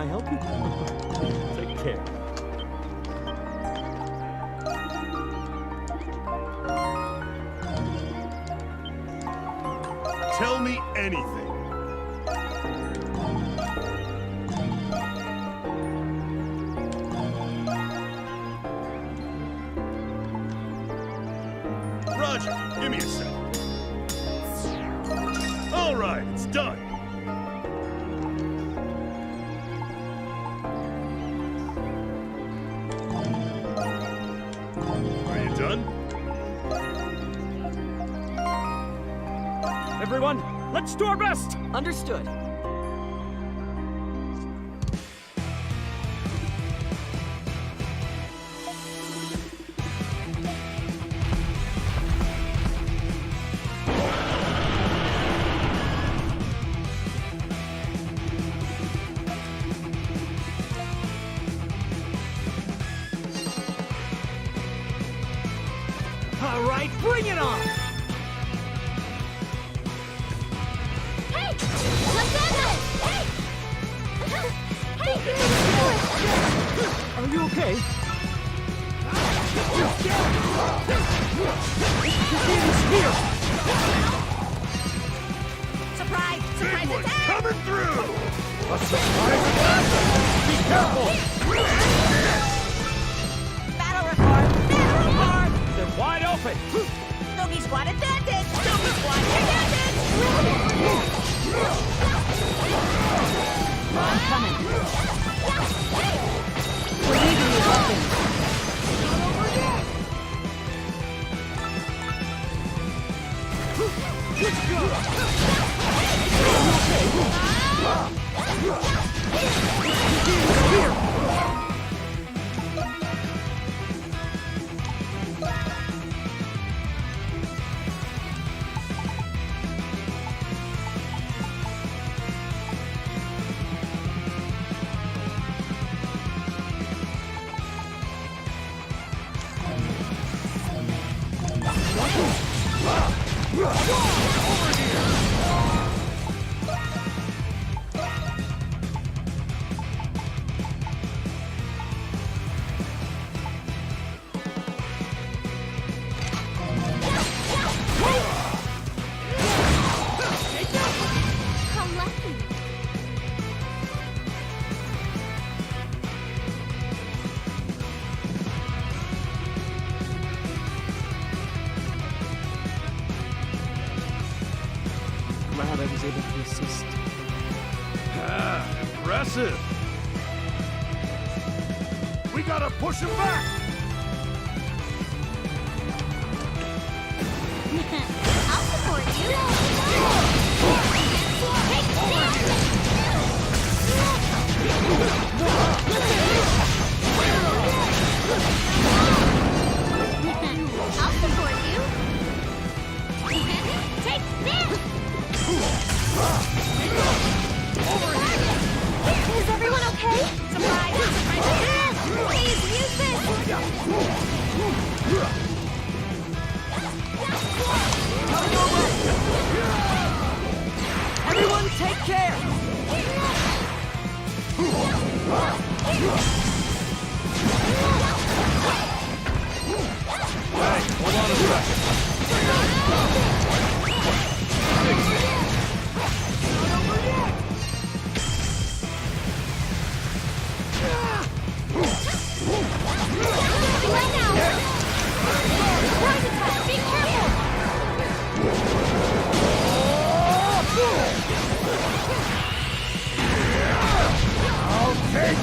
I help you? Take care. Tell me anything. Roger, give me a sec. All right, it's done. Are you done? Everyone, let's do our best! Understood. All right, bring it on! Hey! Let's end this! Hey! Hey! Are you okay? It's here! Surprise! Surprise Big one attack! coming through! A surprise attack! Be careful! Battle reform! Battle reform! They're wide open! Doggy squad advantage! Doggy squad advantage! I'm coming. We're leaving you open. Let's go! Here! How lucky! Glad I was able to assist. Ah, impressive. We gotta push him back. I'll support you! Take this! I'll support you! Take this! Is everyone okay? Surprise! Surprise! Please use this! Everyone take care! Hey, hold on a Right now! Rise attack! Be careful! I'll take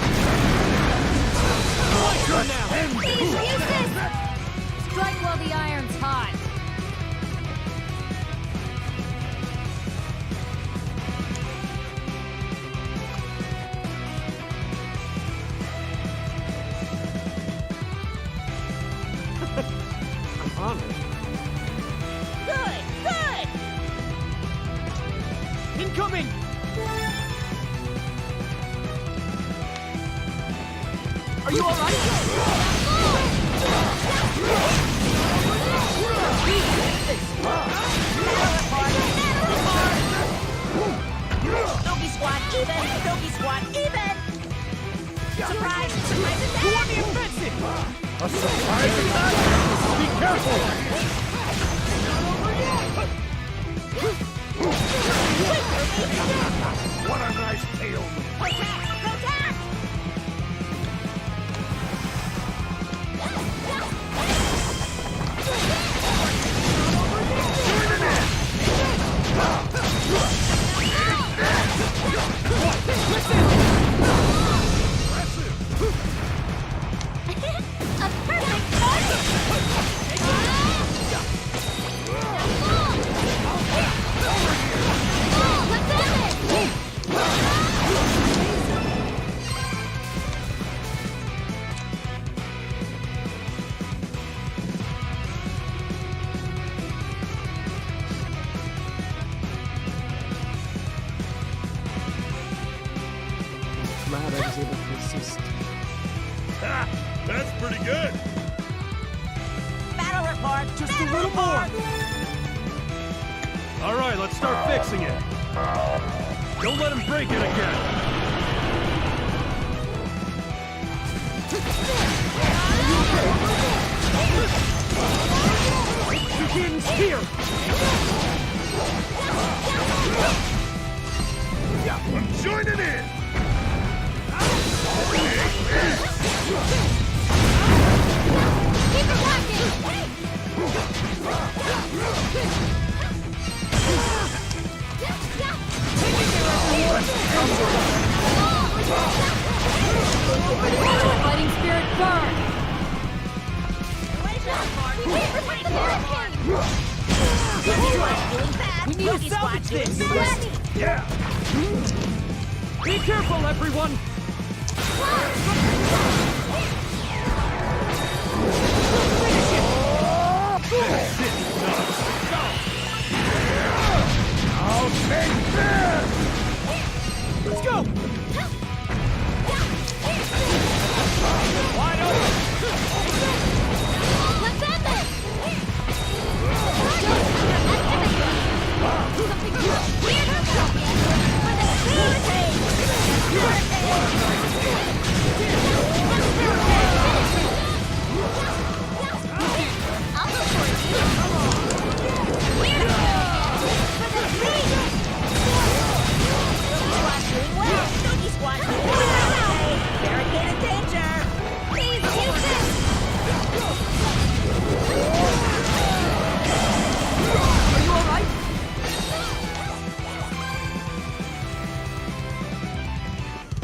Good now! Please use this! Strike while the iron's hot. I'm honored. Good! Good! Incoming! Are you alright? Doggy squad even! Doggy squad even! All right, let's start fixing it. Don't let him break it again. Begins here! I'm joining in. Keep attacking! Fighting spirit burn! We can't resist the hurricane! We need to salvage this! Ready! Yeah. Be careful, everyone! I'll take this. Let's go! Wide open. Let's end this! Something weird happened! For the I'll go for it! Weird Squad's doing well! Doggy Squad's doing well! Barricade in danger! Please use this! Are you alright?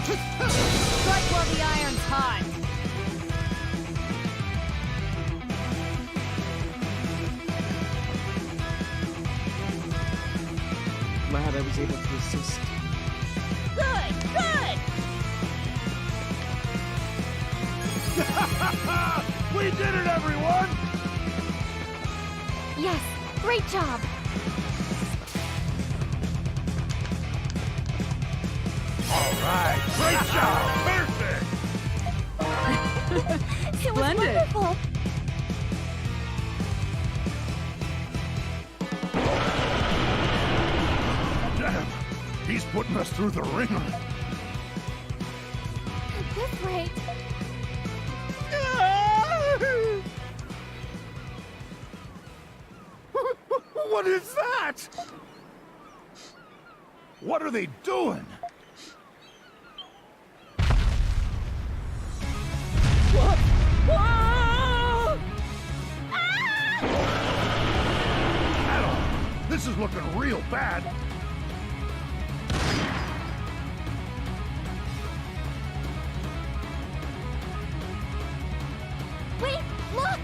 Strike while the iron's hot! Glad I was able to assist. Good! Good! We did it, everyone. Yes, great job! All right, great job. Perfect. It was Splendid. wonderful! Damn, he's putting us through the ringer. At this rate, What is that? What are they doing? Adam, this is looking real bad. wait, look!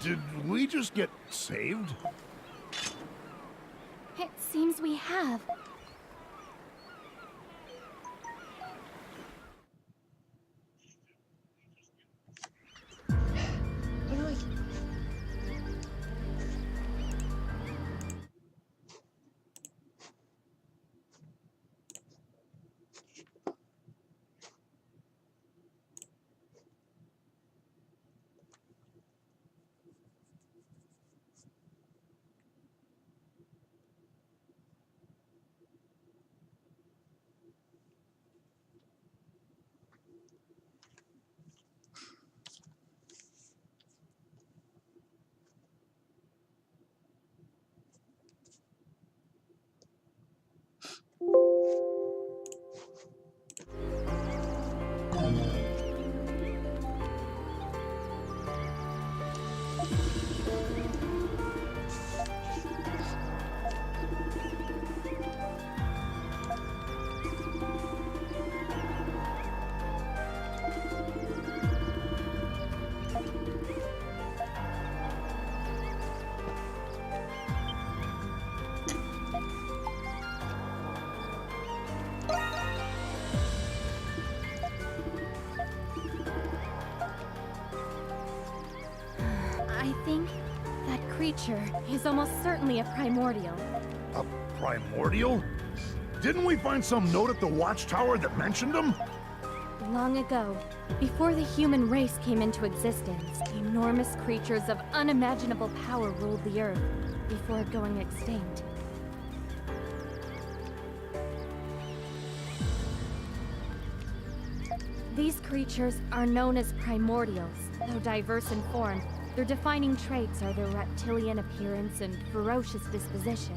Did we just get saved? It seems we have. creature is almost certainly a primordial. A primordial? Didn't we find some note at the watchtower that mentioned them? Long ago, before the human race came into existence, enormous creatures of unimaginable power ruled the Earth before going extinct. These creatures are known as primordials. Though diverse in form, their defining traits are their reptilian appearance and ferocious disposition.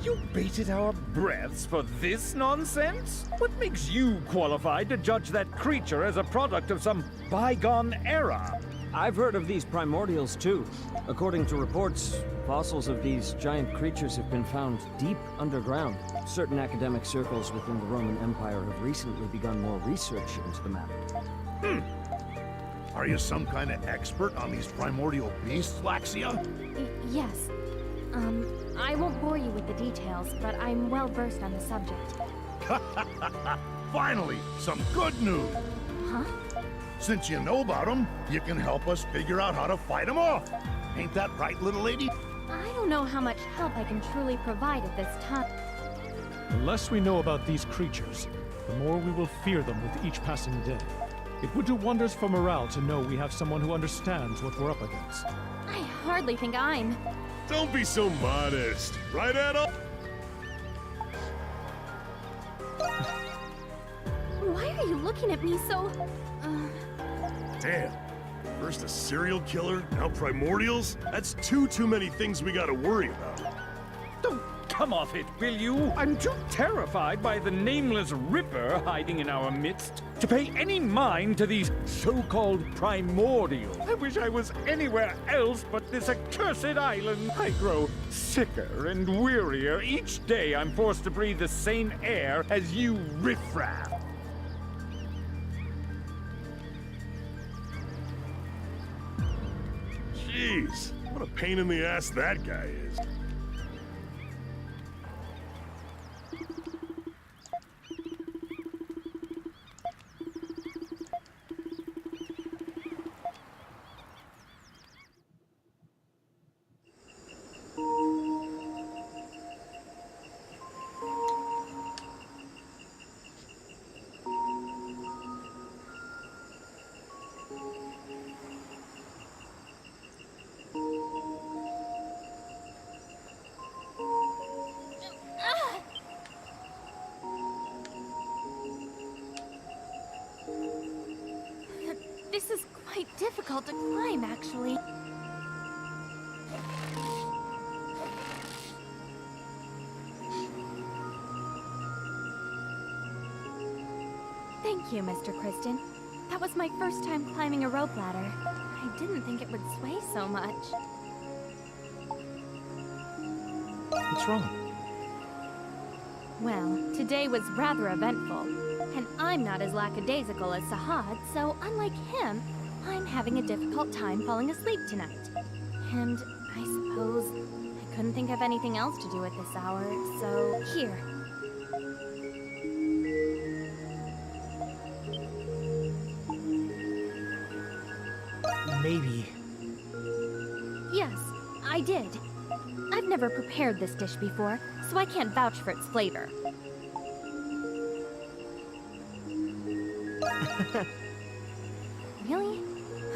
You bated our breaths for this nonsense? What makes you qualified to judge that creature as a product of some bygone era? I've heard of these primordials too. According to reports, fossils of these giant creatures have been found deep underground. Certain academic circles within the Roman Empire have recently begun more research into the matter. Are you some kind of expert on these primordial beasts, Laxia? Yes. I won't bore you with the details, but I'm well versed on the subject. Finally, some good news! Huh? Since you know about them, you can help us figure out how to fight them off. Ain't that right, little lady? I don't know how much help I can truly provide at this time. The less we know about these creatures, the more we will fear them with each passing day. It would do wonders for morale to know we have someone who understands what we're up against. I hardly think I'm... Don't be so modest. Right, Adolf? Why are you looking at me so... Damn. First a serial killer, now primordials? That's too many things we gotta worry about. Don't come off it, will you? I'm too terrified by the nameless Ripper hiding in our midst to pay any mind to these so-called primordials. I wish I was anywhere else but this accursed island. I grow sicker and wearier each day I'm forced to breathe the same air as you riffraff. Jeez, what a pain in the ass that guy is. This is quite difficult to climb, actually. Thank you, Mr. Kristen. That was my first time climbing a rope ladder. I didn't think it would sway so much. What's wrong? Well, today was rather eventful. And I'm not as lackadaisical as Sahad, so unlike him, I'm having a difficult time falling asleep tonight. And I suppose I couldn't think of anything else to do at this hour, so here. Maybe. Yes, I did. I've never prepared this dish before, so I can't vouch for its flavor. Really?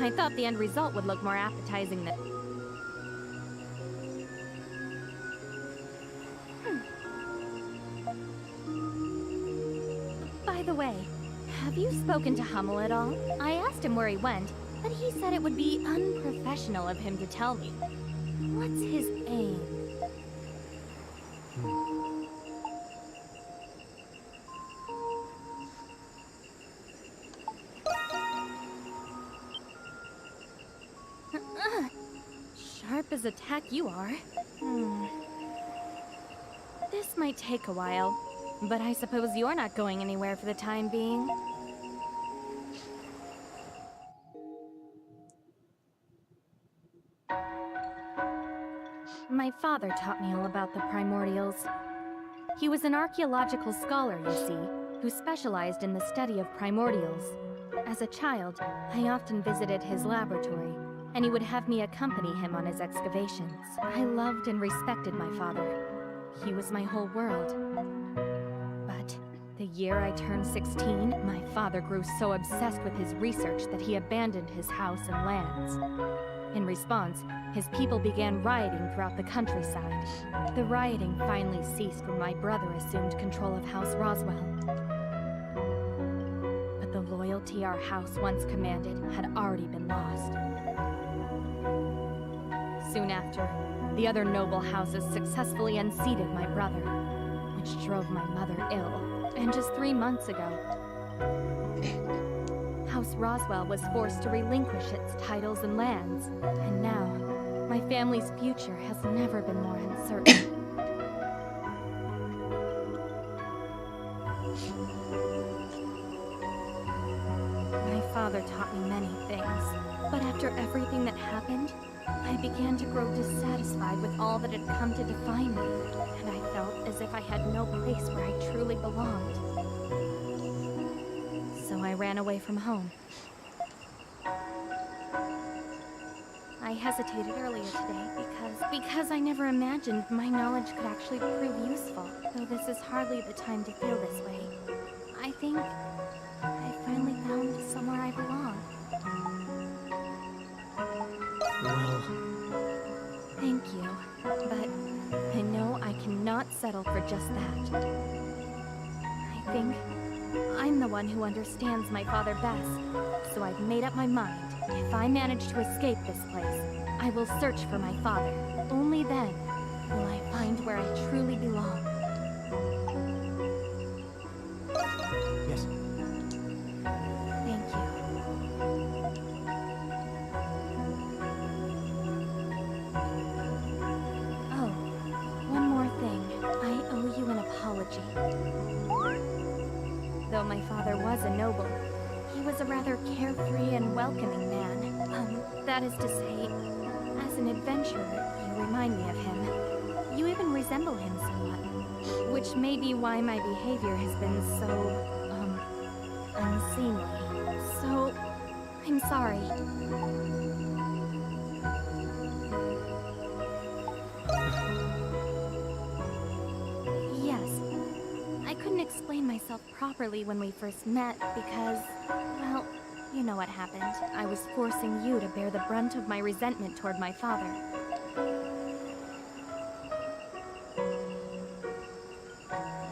I thought the end result would look more appetizing than... By the way, have you spoken to Hummel at all? I asked him where he went, but he said it would be unprofessional of him to tell me. What's his aim? Sharp as a tack you are. This might take a while, but I suppose you're not going anywhere for the time being. My father taught me all about the primordials. He was an archaeological scholar, you see, who specialized in the study of primordials. As a child, I often visited his laboratory, and he would have me accompany him on his excavations. I loved and respected my father. He was my whole world. But the year I turned 16, my father grew so obsessed with his research that he abandoned his house and lands. In response, his people began rioting throughout the countryside. The rioting finally ceased when my brother assumed control of House Roswell. But the loyalty our house once commanded had already been lost. Soon after, the other noble houses successfully unseated my brother, which drove my mother ill. And just 3 months ago, House Roswell was forced to relinquish its titles and lands. And now, my family's future has never been more uncertain. My father taught me many things, but after everything that happened, I began to grow dissatisfied with all that had come to define me, and I felt as if I had no place where I truly belonged. So I ran away from home. I hesitated earlier today because I never imagined my knowledge could actually prove useful, though this is hardly the time to feel this way. I think I finally found somewhere I belong. Well, thank you, but I know I cannot settle for just that. I think I'm the one who understands my father best, so I've made up my mind. If I manage to escape this place, I will search for my father. Only then will I find where I truly belong. yes. Thank you. Oh, one more thing. I owe you an apology. Though my father was a noble, he was a rather carefree and welcoming man. That is to say, as an adventurer, you remind me of him. You even resemble him somewhat, which may be why my behavior has been so, unseemly. So, I'm sorry. Yes, I couldn't explain myself properly when we first met because, well, you know what happened. I was forcing you to bear the brunt of my resentment toward my father.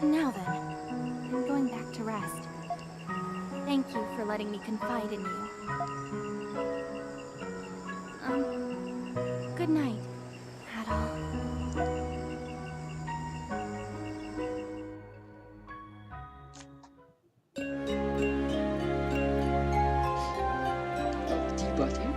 Now then, I'm going back to rest. Thank you for letting me confide in you. Good night, Adol. Die war die.